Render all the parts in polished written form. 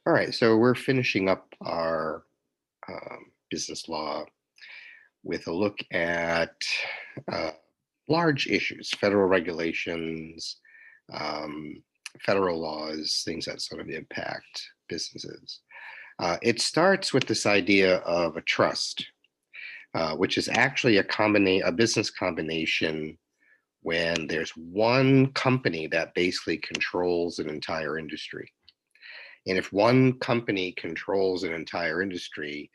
All right, so we're finishing up our business law with a look at uh, large issues, federal regulations, um, federal laws, things that sort of impact businesses. It starts with this idea of a trust, which is actually a business combination when there's one company that basically controls an entire industry. And if one company controls an entire industry,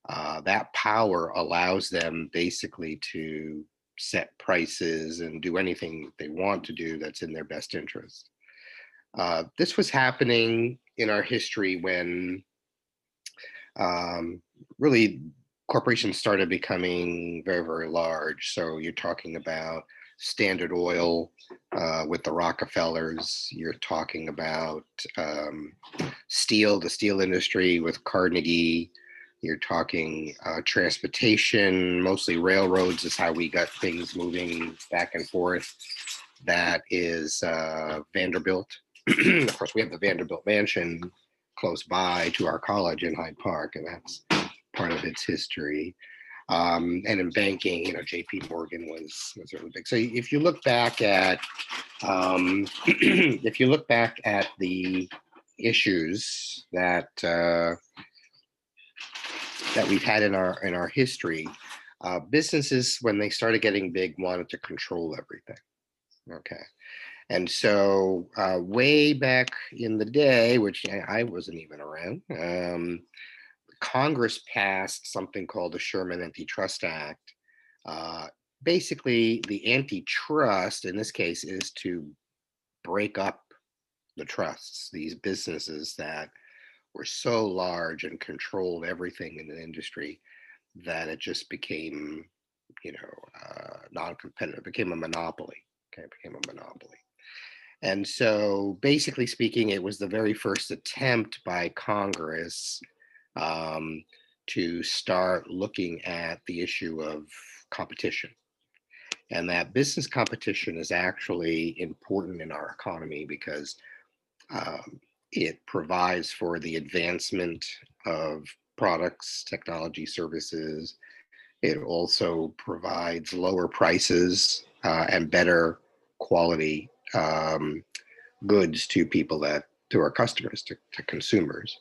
that power allows them basically to set prices and do anything they want to do that's in their best interest. This was happening in our history when really corporations started becoming very, very large. So you're talking about Standard Oil with the Rockefellers. You're talking about the steel industry with Carnegie. You're talking transportation, mostly railroads is how we got things moving back and forth. That is Vanderbilt. Of course, we have the Vanderbilt Mansion close by to our college in Hyde Park, and that's part of its history. And in banking, J.P. Morgan was really big. So if you look back at if you look back at the issues that that we've had in our history, businesses when they started getting big wanted to control everything. Okay. And so, way back in the day, which I wasn't even around, Congress passed something called the Sherman Antitrust Act. Uh, Basically, the antitrust in this case is to break up the trusts, these businesses that were so large and controlled everything in the industry that it just became, non-competitive, became a monopoly. Okay, it became a monopoly. And so, basically speaking, it was the very first attempt by Congress um, to start looking at the issue of competition. And that business competition is actually important in our economy because um, it provides for the advancement of products, technology, services. It also provides lower prices and better quality goods to people to our customers, to consumers.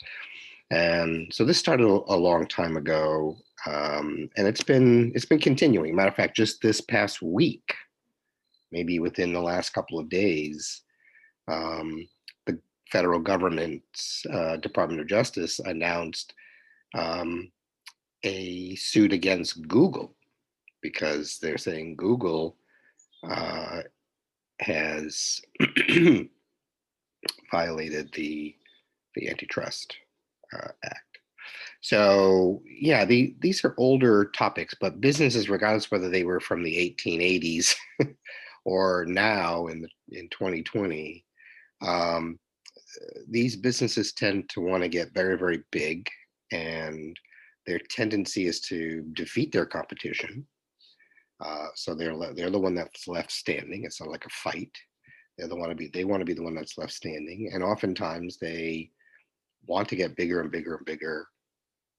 And so this started a long time ago, and it's been continuing. Matter of fact, just this past week, maybe within the last couple of days, um, the federal government's Department of Justice announced um, a suit against Google because they're saying Google has violated the antitrust act. So yeah, these are older topics, but businesses, regardless whether they were from the 1880s or now in 2020, um, these businesses tend to want to get very, very big, and their tendency is to defeat their competition. So they're the one that's left standing. It's not like a fight. They want to be the one that's left standing, and oftentimes they want to get bigger and bigger and bigger.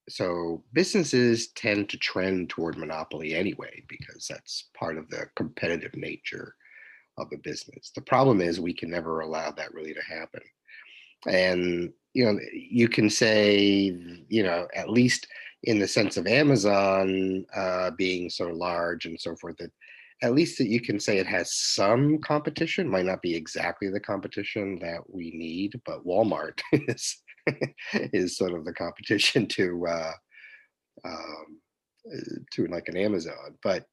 So businesses tend to trend toward monopoly anyway, because that's part of the competitive nature of a business. The problem is we can never allow that really to happen. And, you can say, at least in the sense of Amazon being so large and so forth, that at least that you can say it has some competition, might not be exactly the competition that we need, but Walmart is sort of the competition um, to like an Amazon. But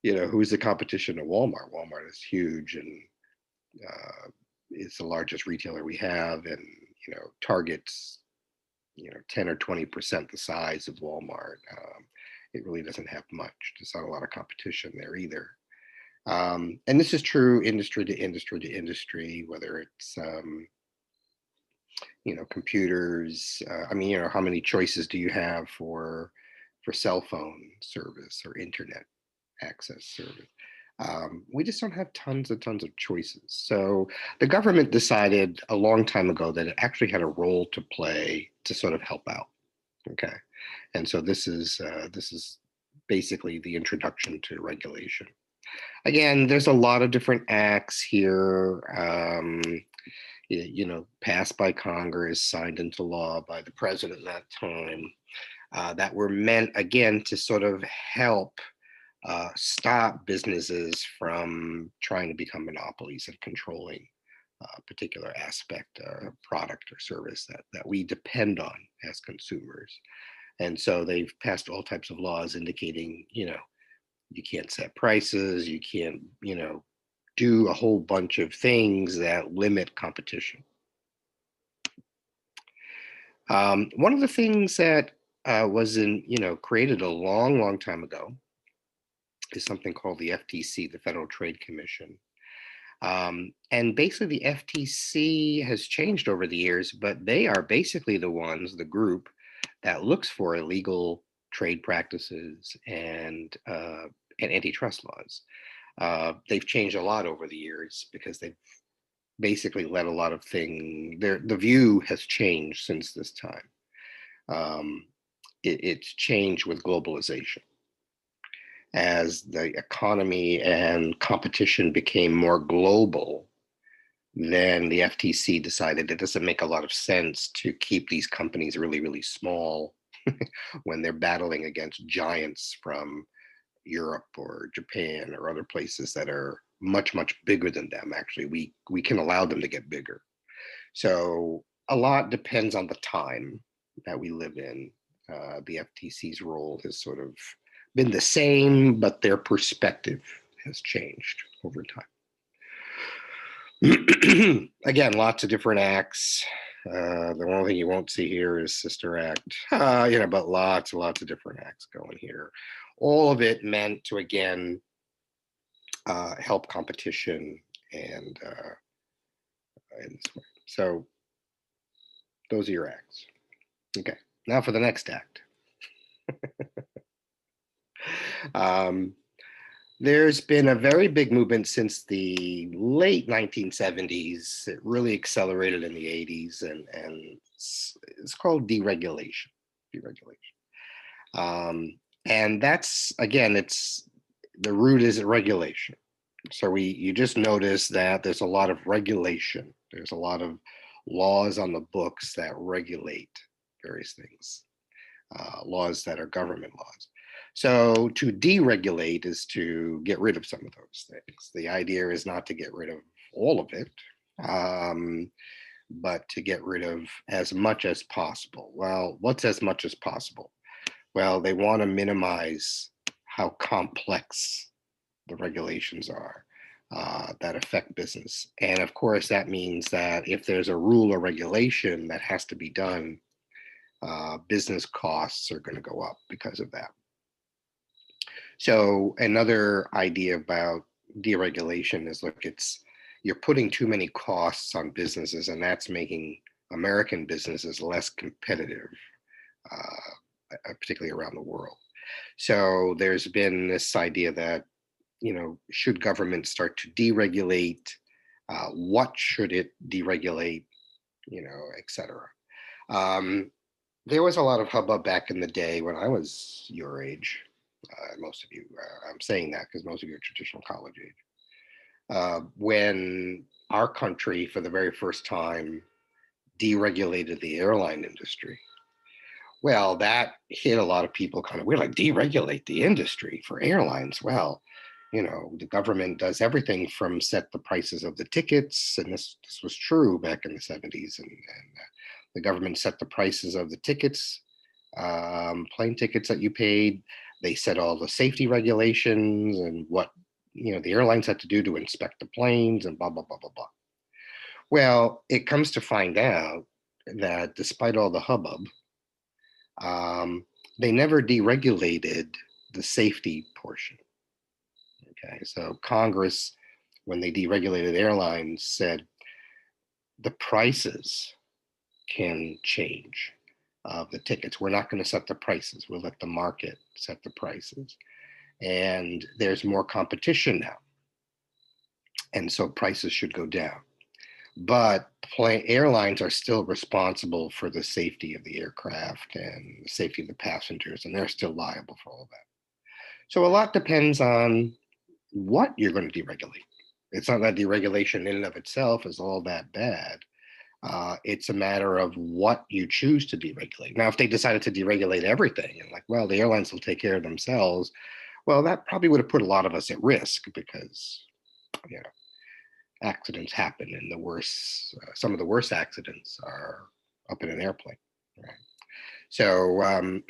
who's the competition to Walmart? Walmart is huge and it's the largest retailer we have, and Target's 10 or 20% the size of Walmart. It really doesn't have much. There's not a lot of competition there either. And this is true industry to industry to industry, whether it's computers. I mean, how many choices do you have for cell phone service or internet access service? We just don't have tons and tons of choices. So the government decided a long time ago that it actually had a role to play to sort of help out. Okay, and so this is basically the introduction to regulation. Again, there's a lot of different acts here. Passed by Congress, signed into law by the president at that time, that were meant again to sort of help stop businesses from trying to become monopolies and controlling a particular aspect, product or service that we depend on as consumers. And so they've passed all types of laws indicating, you can't set prices, you can't, do a whole bunch of things that limit competition. One of the things that created a long, long time ago is something called the FTC, the Federal Trade Commission. And basically, the FTC has changed over the years, but they are basically the group that looks for illegal trade practices and antitrust laws. They've changed a lot over the years because they've basically let a lot of things. The view has changed since this time. It's changed with globalization. As the economy and competition became more global, then the FTC decided it doesn't make a lot of sense to keep these companies really, really small when they're battling against giants from Europe or Japan or other places that are much, much bigger than them. Actually, we can allow them to get bigger. So a lot depends on the time that we live in. The FTC's role has sort of been the same, but their perspective has changed over time. Again, lots of different acts. The only thing you won't see here is Sister Act, but lots and lots of different acts going here. All of it meant to, again, help competition and in this way. So those are your acts. Okay, now for the next act. There's been a very big movement since the late 1970s. It really accelerated in the 80s, and it's called deregulation. And that's, again, it's the root is regulation. So you just notice that there's a lot of regulation. There's a lot of laws on the books that regulate various things, laws that are government laws. So to deregulate is to get rid of some of those things. The idea is not to get rid of all of it, but to get rid of as much as possible. Well, what's as much as possible? Well, they want to minimize how complex the regulations are that affect business. And of course, that means that if there's a rule or regulation that has to be done, business costs are going to go up because of that. So another idea about deregulation is, look, you're putting too many costs on businesses, and that's making American businesses less competitive, particularly around the world. So there's been this idea that, should government start to deregulate? What should it deregulate? Et cetera. There was a lot of hubbub back in the day when I was your age. Most of you, I'm saying that because most of you are traditional college age. When our country, for the very first time, deregulated the airline industry. Well, that hit a lot of people we're like, deregulate the industry for airlines. Well, the government does everything from set the prices of the tickets, and this was true back in the 70s, and the government set the prices of the tickets, plane tickets that you paid. They set all the safety regulations and what the airlines had to do to inspect the planes and blah, blah, blah, blah, blah. Well, it comes to find out that despite all the hubbub, they never deregulated the safety portion. Okay, so Congress, when they deregulated airlines, said the prices can change of the tickets. We're not going to set the prices. We'll let the market set the prices. And there's more competition now. and so prices should go down. But airlines are still responsible for the safety of the aircraft and the safety of the passengers, and they're still liable for all that. So a lot depends on what you're going to deregulate. It's not that deregulation in and of itself is all that bad. It's a matter of what you choose to deregulate. Now, if they decided to deregulate everything and like, well, the airlines will take care of themselves, well, that probably would have put a lot of us at risk because, you know, accidents happen, and some of the worst accidents are up in an airplane. Right? So,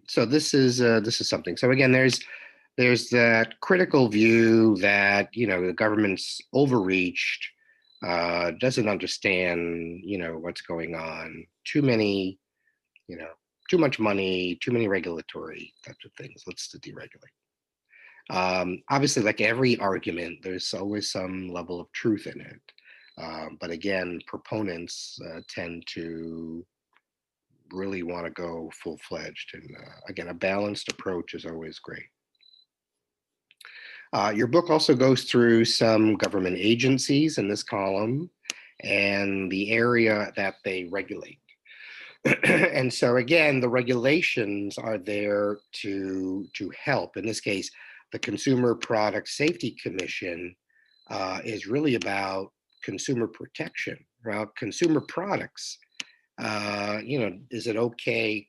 so this is something. So again, there's that critical view that the government's overreached, doesn't understand what's going on. Too many, too much money, too many regulatory types of things. Let's deregulate. Obviously, like every argument, there's always some level of truth in it. But again, proponents tend to really want to go full-fledged. And again, a balanced approach is always great. Your book also goes through some government agencies in this column and the area that they regulate. And so again, the regulations are there to help. In this case, the Consumer Product Safety Commission is really about consumer protection, about consumer products. Is it okay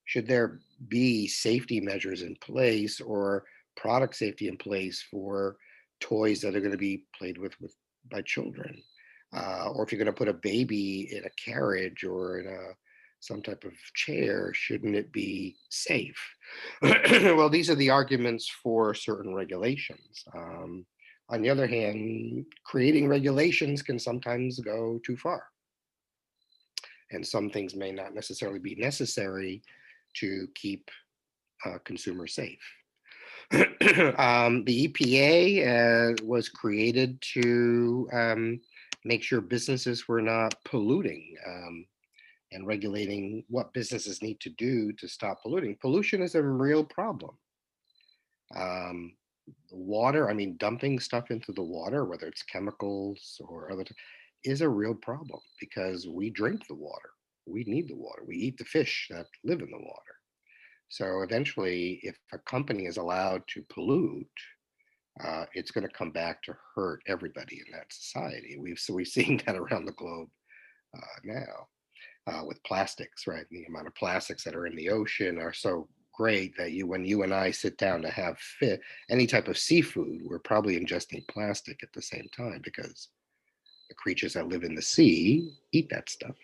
should there be safety measures in place or product safety in place for toys that are going to be played with by children? Or if you're going to put a baby in a carriage or in some type of chair, shouldn't it be safe? Well, these are the arguments for certain regulations. On the other hand, creating regulations can sometimes go too far. And some things may not necessarily be necessary to keep consumers safe. The EPA was created to make sure businesses were not polluting, and regulating what businesses need to do to stop polluting. Pollution is a real problem. The water, I mean, dumping stuff into the water, whether it's chemicals or other, is a real problem because we drink the water. We need the water. We eat the fish that live in the water. So eventually, if a company is allowed to pollute, it's going to come back to hurt everybody in that society. We're seeing that around the globe now with plastics, right? The amount of plastics that are in the ocean are so great that when you and I sit down to have any type of seafood, we're probably ingesting plastic at the same time because the creatures that live in the sea eat that stuff.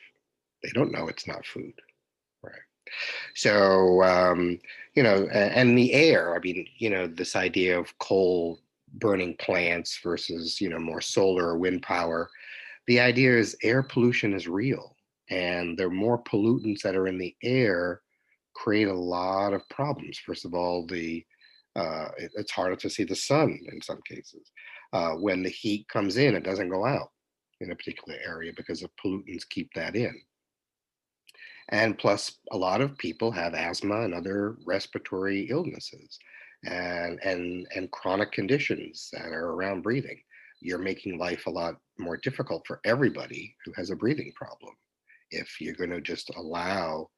They don't know it's not food, right? So, and the air, I mean, this idea of coal burning plants versus, more solar or wind power, the idea is air pollution is real. And there are more pollutants that are in the air create a lot of problems. First of all, it's harder to see the sun in some cases. When the heat comes in, it doesn't go out in a particular area because the pollutants keep that in. And plus, a lot of people have asthma and other respiratory illnesses and chronic conditions that are around breathing. You're making life a lot more difficult for everybody who has a breathing problem if you're going to just allow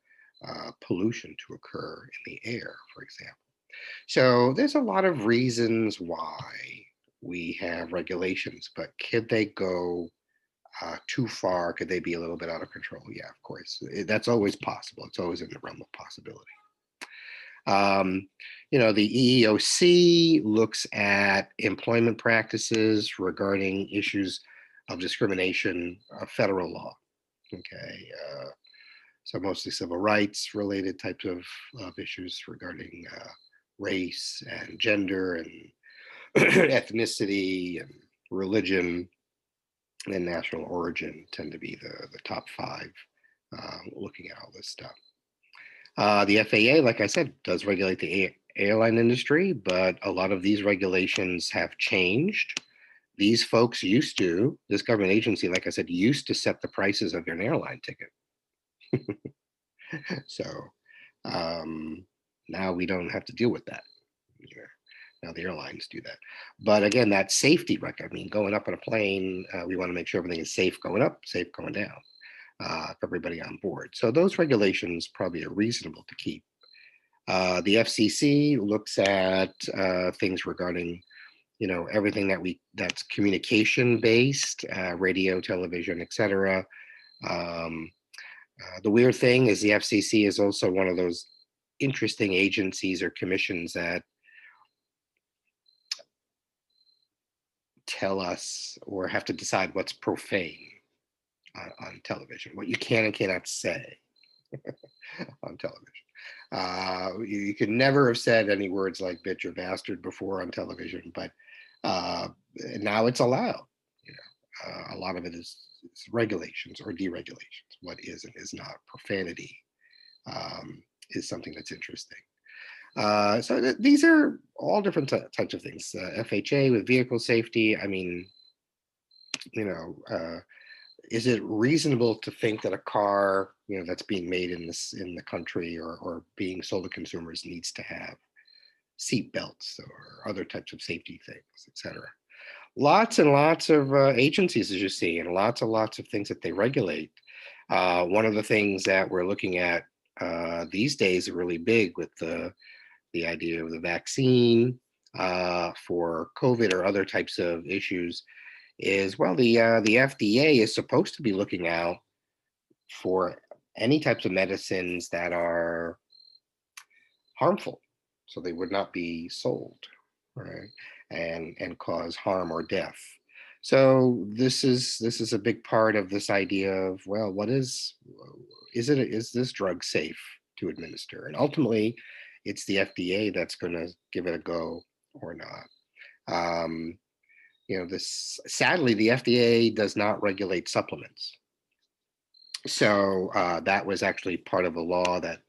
pollution to occur in the air, for example. So there's a lot of reasons why we have regulations, but could they go too far? Could they be a little bit out of control? Yeah, of course. That's always possible. It's always in the realm of possibility. The EEOC looks at employment practices regarding issues of discrimination, federal law. Okay. So mostly civil rights related types of issues regarding race and gender and ethnicity and religion and national origin tend to be the top five looking at all this stuff. The FAA, like I said, does regulate the airline industry, but a lot of these regulations have changed. These folks this government agency, like I said, used to set the prices of an airline ticket. So now we don't have to deal with that. Now the airlines do that. But again, that safety record, I mean, going up on a plane, we want to make sure everything is safe going up, safe going down, for everybody on board. So those regulations probably are reasonable to keep. The FCC looks at things regarding, everything that's communication based, radio, television, etc. The weird thing is the FCC is also one of those interesting agencies or commissions that tell us or have to decide what's profane on television, what you can and cannot say on television. You could never have said any words like bitch or bastard before on television, but now it's allowed. A lot of it is regulations or deregulations. What is and is not profanity is something that's interesting. So these are all different types of things. FHA with vehicle safety. I mean, is it reasonable to think that a car, that's being made in the country or being sold to consumers needs to have seat belts or other types of safety things, etc. Lots and lots of agencies, as you see, and lots of things that they regulate. One of the things that we're looking at these days are really big with the idea of the vaccine for COVID or other types of issues is, well, the FDA is supposed to be looking out for any types of medicines that are harmful, so they would not be sold, right, and cause harm or death. So this is a big part of this idea of, well, what is this drug safe to administer? And ultimately, it's the FDA that's going to give it a go or not. Sadly, the FDA does not regulate supplements. So that was actually part of a law that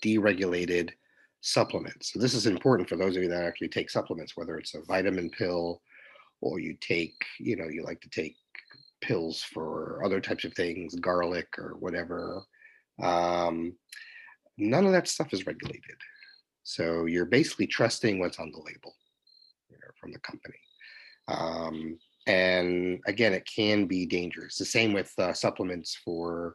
deregulated supplements. So this is important for those of you that actually take supplements, whether it's a vitamin pill or you take, you like to take pills for other types of things, garlic or whatever. None of that stuff is regulated. So you're basically trusting what's on the label, from the company. And again, it can be dangerous. The same with supplements for,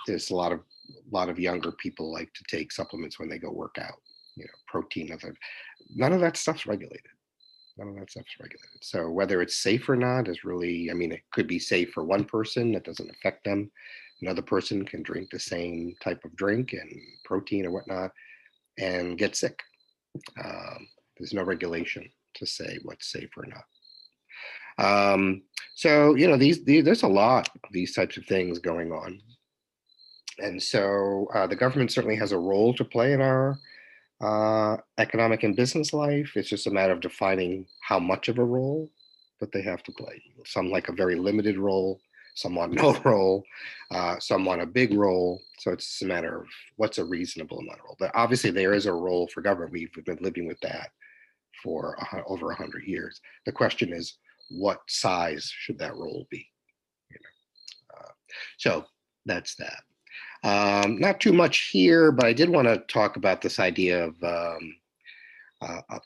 there's a lot of younger people like to take supplements when they go work out, protein, none of that stuff's regulated. None of that stuff's regulated. So whether it's safe or not is really, I mean, it could be safe for one person that doesn't affect them. Another person can drink the same type of drink and protein or whatnot and get sick. There's no regulation to say what's safe or not. So these there's a lot of these types of things going on, and so the government certainly has a role to play in our economic and business life. It's just a matter of defining how much of a role that they have to play. Some like a very limited role, some want no role, some want a big role. So it's just a matter of what's a reasonable amount of role. But obviously there is a role for government. We've been living with that for over 100 years. The question is, what size should that role be? So that's that. Not too much here, but I did want to talk about this idea of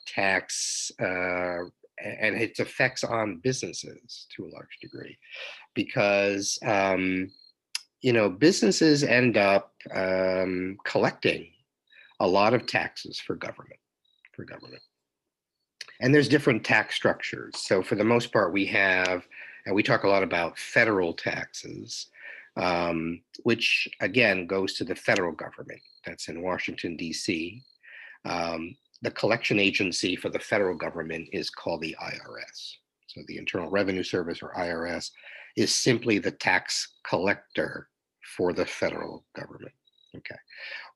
tax and its effects on businesses to a large degree, because businesses end up collecting a lot of taxes for government. And there's different tax structures. So for the most part, we have, and we talk a lot about federal taxes, which again goes to the federal government. That's in Washington, D.C. The collection agency for the federal government is called the IRS. So the Internal Revenue Service, or IRS, is simply the tax collector for the federal government. Okay.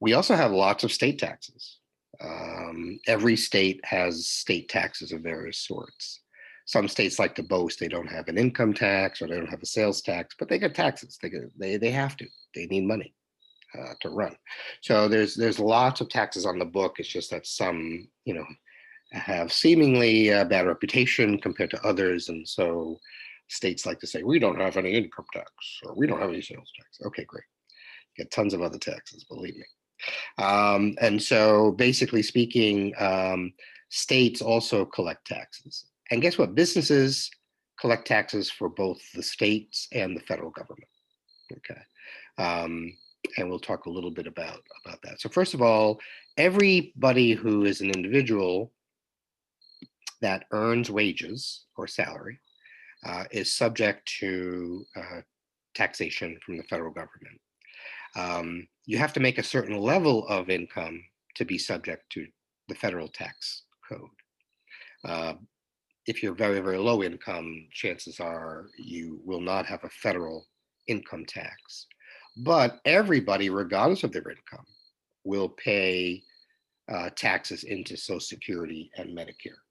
We also have lots of state taxes. Every state has state taxes of various sorts. Some states like to boast they don't have an income tax or they don't have a sales tax, but they get taxes. They have to. They need money to run. So there's lots of taxes on the book. It's just that some have seemingly a bad reputation compared to others, and so states like to say we don't have any income tax or we don't have any sales tax. Okay, great. Get tons of other taxes, believe me. And so basically speaking, States also collect taxes. And guess what? Businesses collect taxes for both the states and the federal government. Okay. Um, and we'll talk a little bit about that. So first of all, everybody who is an individual that earns wages or salary is subject to taxation from the federal government. You have to make a certain level of income to be subject to the federal tax code. If you're very, very low income, chances are you will not have a federal income tax. But everybody, regardless of their income, will pay taxes into Social Security and Medicare.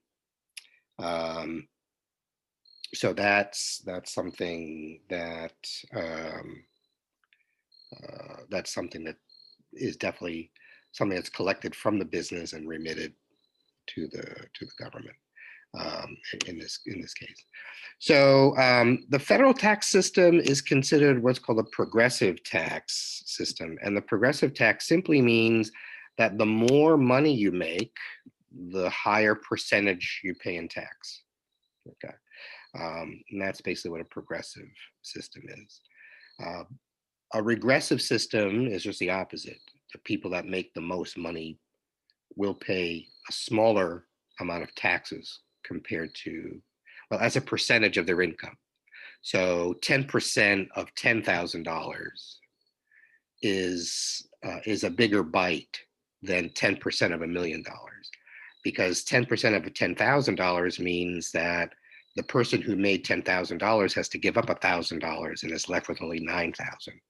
So that's something that that's something that is definitely something that's collected from the business and remitted to the government in this case. So the federal tax system is considered what's called a progressive tax system, and the progressive tax simply means that the more money you make, the higher percentage you pay in tax. Okay, and that's basically what a progressive system is. A regressive system is just the opposite. The people that make the most money will pay a smaller amount of taxes compared to, well, as a percentage of their income. So 10% of $10,000 is a bigger bite than 10% of $1 million, because 10% of $10,000 means that the person who made $10,000 has to give up $1,000 and is left with only $9,000.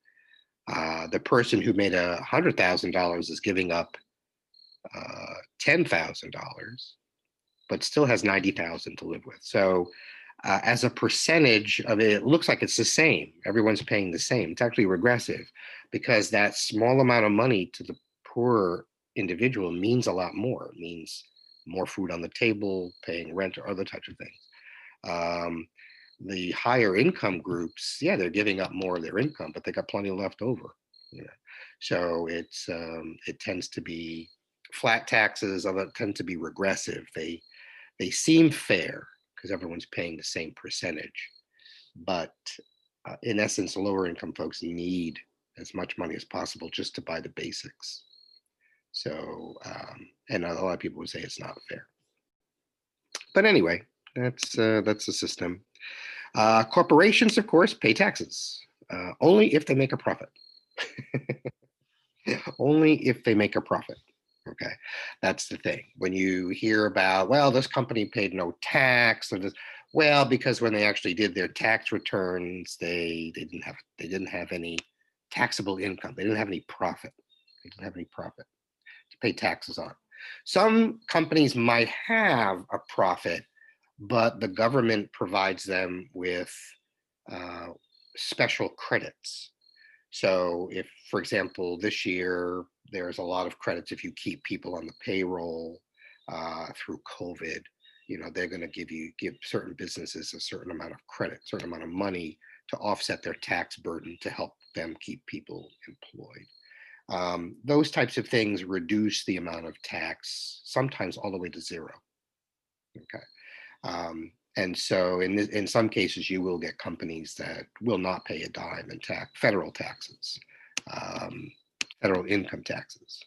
The person who made $100,000 is giving up $10,000, but still has $90,000 to live with. So as a percentage of it, it looks like it's the same. Everyone's paying the same. It's actually regressive, because that small amount of money to the poor individual means a lot more. It means more food on the table, paying rent, or other types of things. The higher income groups, yeah, they're giving up more of their income, but they got plenty left over. Yeah. So it's it tends to be flat taxes, tend to be regressive. They seem fair because everyone's paying the same percentage, but in essence, lower income folks need as much money as possible just to buy the basics. So, and a lot of people would say it's not fair. But anyway, that's the system. Corporations, of course, pay taxes only if they make a profit. Only if they make a profit. Okay, that's the thing. When you hear about, well, this company paid no tax, or this, well, because when they actually did their tax returns, they didn't have any taxable income. They didn't have any profit. They didn't have any profit to pay taxes on. Some companies might have a profit, but the government provides them with special credits. So if, for example, this year, there's a lot of credits if you keep people on the payroll through COVID, they're going to give certain businesses a certain amount of credit, certain amount of money to offset their tax burden to help them keep people employed. Those types of things reduce the amount of tax, sometimes all the way to zero. Okay. And so in some cases, you will get companies that will not pay a dime in federal taxes, federal income taxes.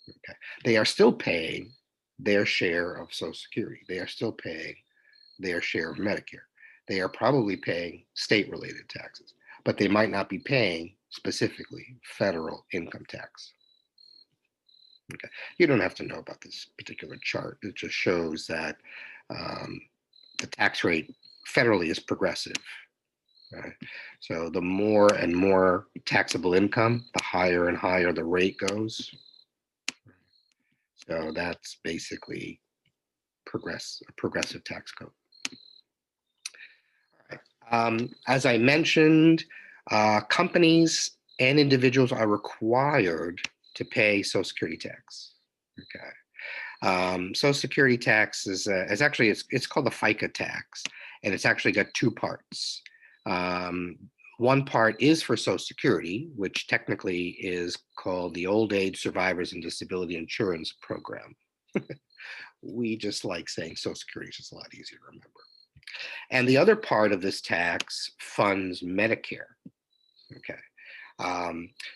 Okay. They are still paying their share of Social Security. They are still paying their share of Medicare. They are probably paying state-related taxes, but they might not be paying specifically federal income tax. Okay. You don't have to know about this particular chart. It just shows that the tax rate federally is progressive. Right? So the more and more taxable income, the higher and higher the rate goes. So that's basically a progressive tax code. All right. As I mentioned, companies and individuals are required to pay Social Security tax. Okay. Social Security tax is actually it's called the FICA tax, and it's actually got two parts. One part is for Social Security, which technically is called the Old Age Survivors and Disability Insurance Program, We just like saying Social Security is just a lot easier to remember. And the other part of this tax funds Medicare. Okay.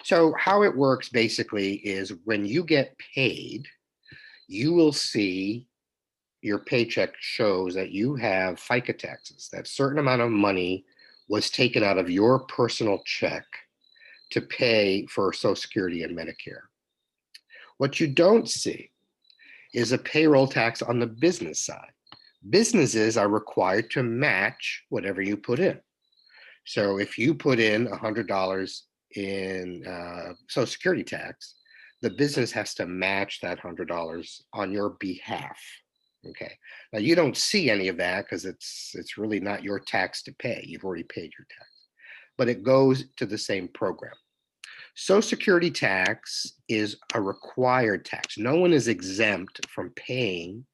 So how it works basically is when you get paid, you will see your paycheck shows that you have FICA taxes. That certain amount of money was taken out of your personal check to pay for Social Security and Medicare. What you don't see is a payroll tax on the business side. Businesses are required to match whatever you put in. So if you put in $100 in Social Security tax, the business has to match that $100 on your behalf. Okay. Now you don't see any of that because it's really not your tax to pay. You've already paid your tax, but it goes to the same program. Social Security tax is a required tax. No one is exempt from paying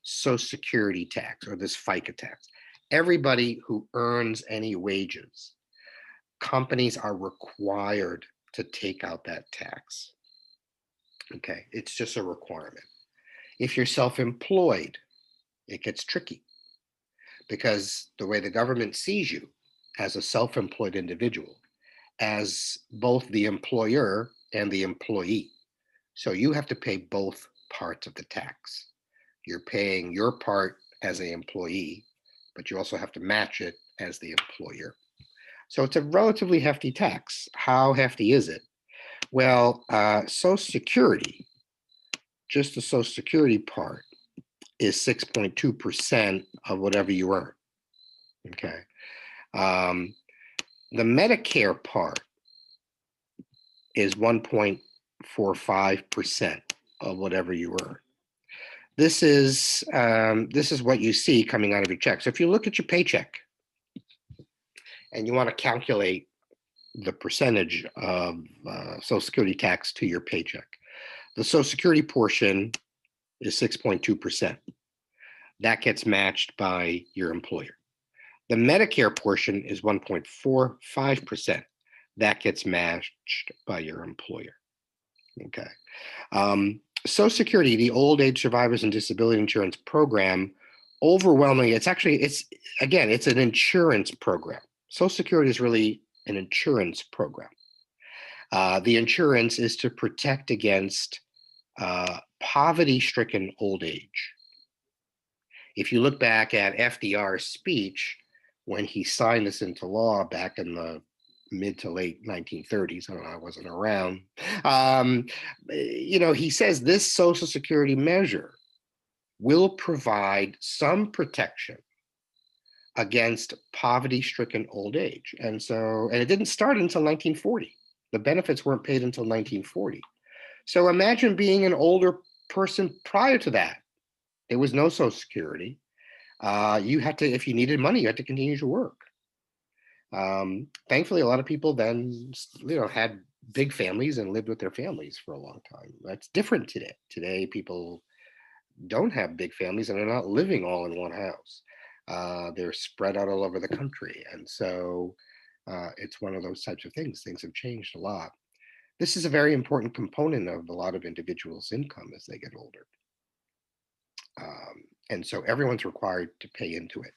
Social Security tax or this FICA tax. Everybody who earns any wages, companies are required to take out that tax. Okay, it's just a requirement. If you're self-employed, it gets tricky because the way the government sees you as a self-employed individual, as both the employer and the employee. So you have to pay both parts of the tax. You're paying your part as an employee, but you also have to match it as the employer. So it's a relatively hefty tax. How hefty is it? Well, Social Security, just the Social Security part, is 6.2% of whatever you earn. Okay. The Medicare part is 1.45% of whatever you earn. This is what you see coming out of your check. So if you look at your paycheck and you want to calculate the percentage of Social Security tax to your paycheck, the Social Security portion is 6.2%. That gets matched by your employer. The Medicare portion is 1.45%. That gets matched by your employer. Okay. Social Security, the Old Age Survivors and Disability Insurance Program, overwhelmingly, it's an insurance program. Social Security is really an insurance program. The insurance is to protect against poverty-stricken old age. If you look back at FDR's speech when he signed this into law back in the mid to late 1930s, I don't know, I wasn't around. He says this Social Security measure will provide some protection against poverty-stricken old age. And it didn't start until 1940. The benefits weren't paid until 1940. So imagine being an older person prior to that. There was no Social Security. You had to, if you needed money, you had to continue to work. Thankfully, a lot of people then, had big families and lived with their families for a long time. That's different today. Today, people don't have big families and they're not living all in one house. They're spread out all over the country. And so it's one of those types of things. Things have changed a lot. This is a very important component of a lot of individuals' income as they get older. And so everyone's required to pay into it.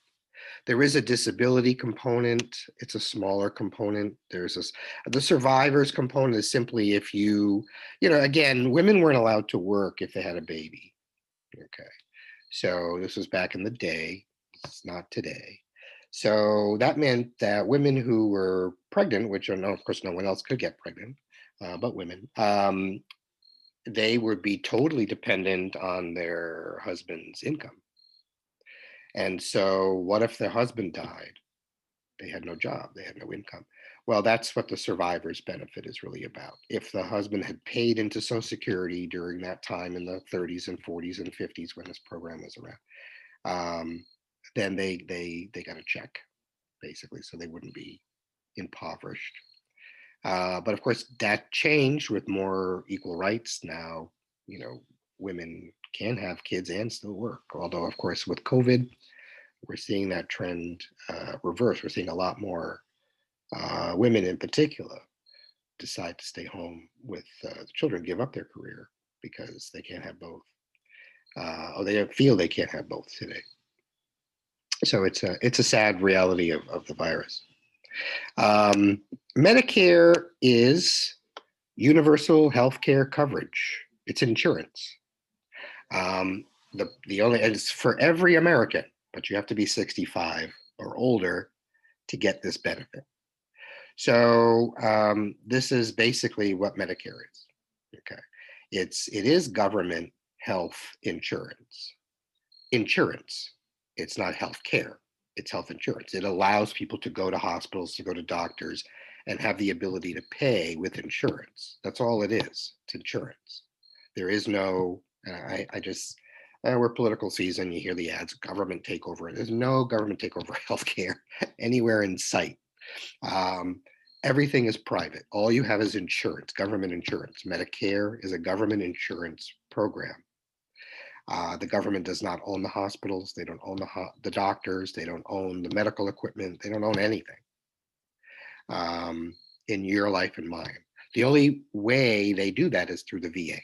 There is a disability component. It's a smaller component. The survivors component is simply if again, women weren't allowed to work if they had a baby. Okay. So this was back in the day. It's not today. So that meant that women who were pregnant, which of course no one else could get pregnant, but women, they would be totally dependent on their husband's income. And so what if their husband died? They had no job, they had no income. Well, that's what the survivor's benefit is really about. If the husband had paid into Social Security during that time in the 30s and 40s and 50s when this program was around, then they got a check, basically, so they wouldn't be impoverished. But of course, that changed with more equal rights. Now, women can have kids and still work. Although, of course, with COVID, we're seeing that trend reverse. We're seeing a lot more women in particular decide to stay home with children, give up their career because they can't have both. or they feel they can't have both today. So it's a sad reality of the virus. Um, Medicare is universal health care coverage. It's insurance. Um, the only and it's for every American, but you have to be 65 or older to get this benefit. So this is basically what Medicare is. Okay, it is government health insurance. Insurance. It's not health care. It's health insurance. It allows people to go to hospitals, to go to doctors, and have the ability to pay with insurance. That's all it is. It's insurance. There is no. I just. We're political season. You hear the ads. Government takeover. There's no government takeover of healthcare anywhere in sight. Um, Everything is private. All you have is insurance, government insurance. Medicare is a government insurance program. The government does not own the hospitals. They don't own the doctors. They don't own the medical equipment. They don't own anything um, in your life and mine. The only way they do that is through the VA,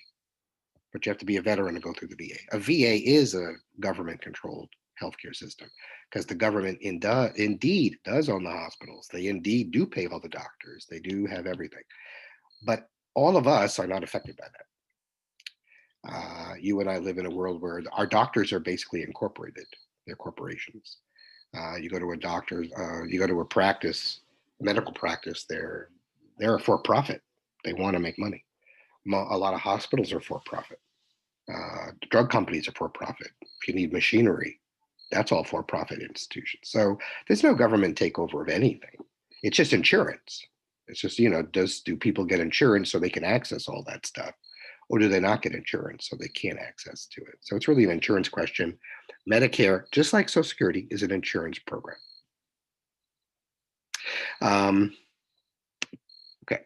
but you have to be a veteran to go through the VA. A VA is a government-controlled healthcare system because the government indeed does own the hospitals. They indeed do pay all the doctors. They do have everything, but all of us are not affected by that. You and I live in a world where our doctors are basically incorporated. They're corporations. You go to a doctor, you go to a practice, medical practice. They're a for-profit. They want to make money. A lot of hospitals are for-profit. Drug companies are for-profit. If you need machinery, that's all for-profit institutions. So there's no government takeover of anything. It's just insurance. It's just, do people get insurance so they can access all that stuff? Or do they not get insurance so they can't access to it? So it's really an insurance question. Medicare, just like Social Security, is an insurance program. Okay.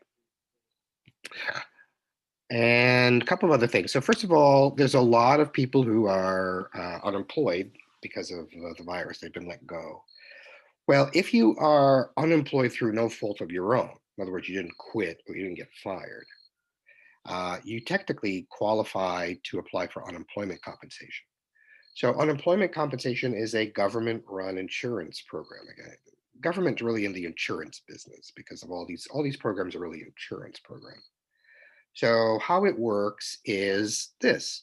And a couple of other things. So first of all, there's a lot of people who are unemployed because of the virus. They've been let go. Well, if you are unemployed through no fault of your own, in other words, you didn't quit or you didn't get fired, you technically qualify to apply for unemployment compensation. So unemployment compensation is a government-run insurance program. Again, government's really in the insurance business because of all these programs are really insurance programs. So how it works is this: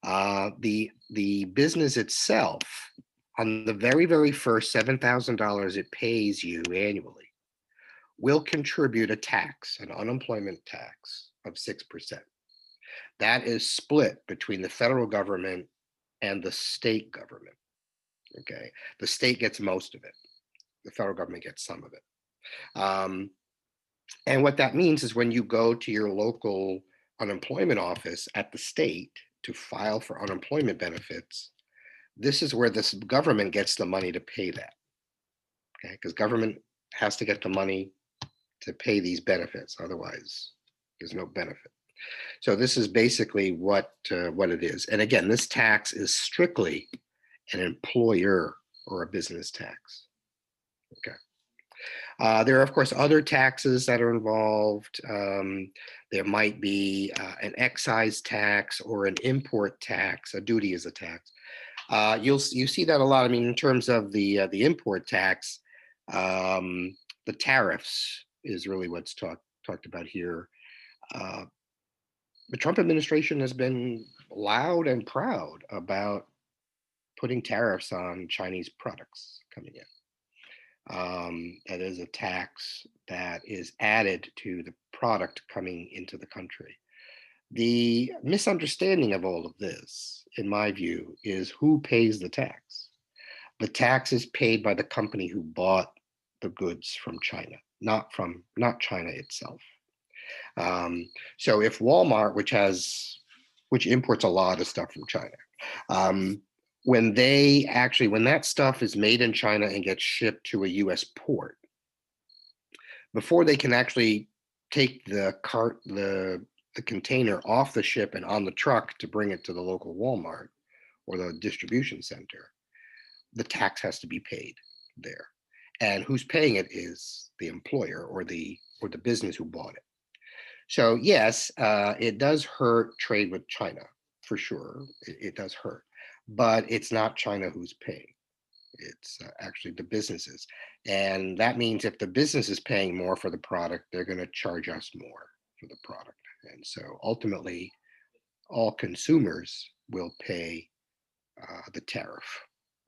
the business itself, on the very first $7,000 it pays you annually, will contribute a tax, an unemployment tax of 6%. That is split between the federal government and the state government. Okay, the state gets most of it. The federal government gets some of it. And what that means is when you go to your local unemployment office at the state to file for unemployment benefits, this is where this government gets the money to pay that. Okay, because government has to get the money to pay these benefits, otherwise there's no benefit. So this is basically what it is. And again, this tax is strictly an employer or a business tax. Okay. There are, of course, other taxes that are involved. There might be an excise tax or an import tax. A duty is a tax. You see that a lot. I mean, in terms of the import tax, the tariffs is really what's talked about here. The Trump administration has been loud and proud about putting tariffs on Chinese products coming in. That is a tax that is added to the product coming into the country. The misunderstanding of all of this, in my view, is who pays the tax. The tax is paid by the company who bought the goods from China, not China itself. So if Walmart, which imports a lot of stuff from China, when that stuff is made in China and gets shipped to a US port, before they can actually take the container off the ship and on the truck to bring it to the local Walmart or the distribution center, the tax has to be paid there. And who's paying it is the employer or the business who bought it. So yes, it does hurt trade with China for sure. It does hurt, but it's not China who's paying. It's actually the businesses. And that means if the business is paying more for the product, they're going to charge us more for the product. And so ultimately, all consumers will pay the tariff.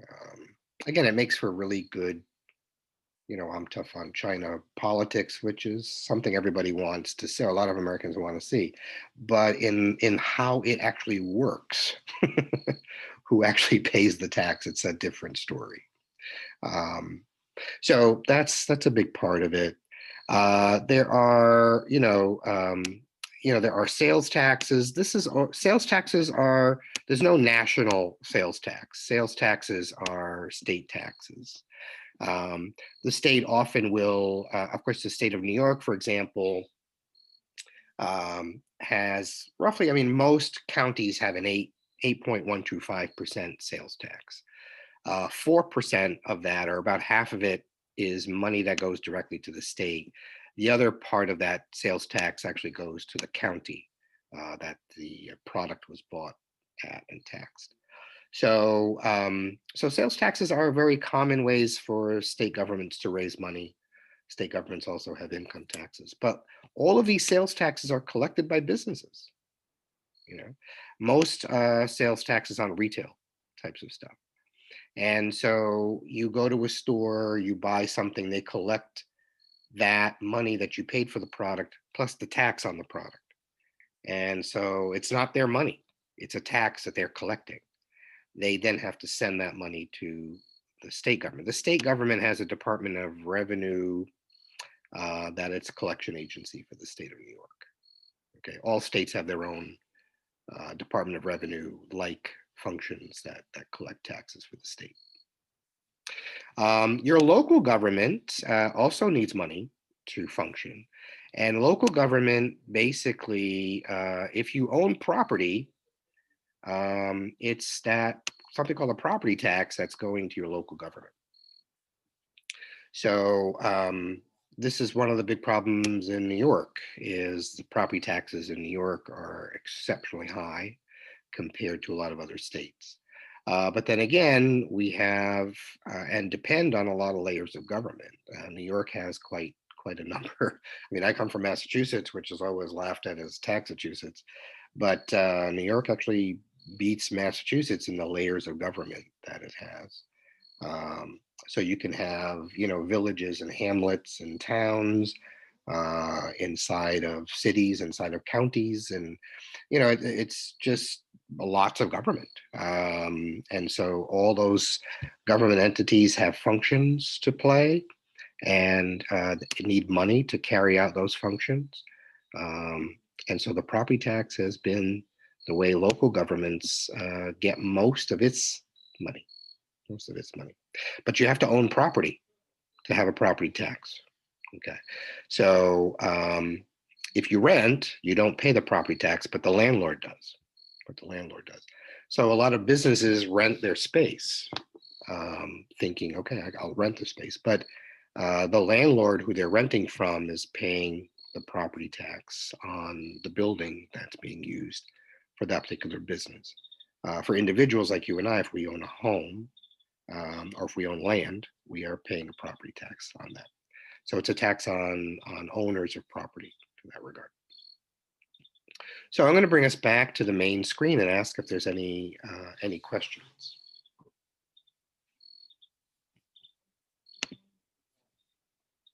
Um, Again, it makes for really good, I'm tough on China politics, which is something everybody wants to see. A lot of Americans want to see, but in how it actually works, who actually pays the tax, it's a different story. Um, so that's a big part of it. There are, there are sales taxes. Sales taxes are, there's no national sales tax. Sales taxes are state taxes. The state often will, of course, the state of New York, for example, has roughly, most counties have an 8.125% sales tax. 4% of that, or about half of it, is money that goes directly to the state. The other part of that sales tax actually goes to the county that the product was bought at and taxed. So, so sales taxes are very common ways for state governments to raise money. State governments also have income taxes, but all of these sales taxes are collected by businesses. Most sales taxes on retail types of stuff. And so you go to a store, you buy something, they collect that money that you paid for the product plus the tax on the product. And so it's not their money, it's a tax that they're collecting. They then have to send that money to the state government. The state government has a Department of Revenue that it's a collection agency for the state of New York. Okay, all states have their own Department of Revenue like functions that collect taxes for the state. Your local government also needs money to function. And local government, basically, if you own property, it's that something called a property tax that's going to your local government. So this is one of the big problems in New York, is the property taxes in New York are exceptionally high compared to a lot of other states. But then again, we have and depend on a lot of layers of government. New York has quite a number. I come from Massachusetts, which is always laughed at as Taxachusetts, but New York actually beats Massachusetts in the layers of government that it has. So you can have, villages and hamlets and towns inside of cities, inside of counties, and it's just lots of government. And so all those government entities have functions to play, and need money to carry out those functions. And so the property tax has been the way local governments get most of its money. But you have to own property to have a property tax. Okay. So if you rent, you don't pay the property tax, but the landlord does. So a lot of businesses rent their space, thinking, okay, I'll rent the space. But the landlord who they're renting from is paying the property tax on the building that's being used for that particular business. For individuals like you and I, if we own a home, or if we own land, we are paying a property tax on that. So it's a tax on owners of property in that regard. So I'm going to bring us back to the main screen and ask if there's any questions.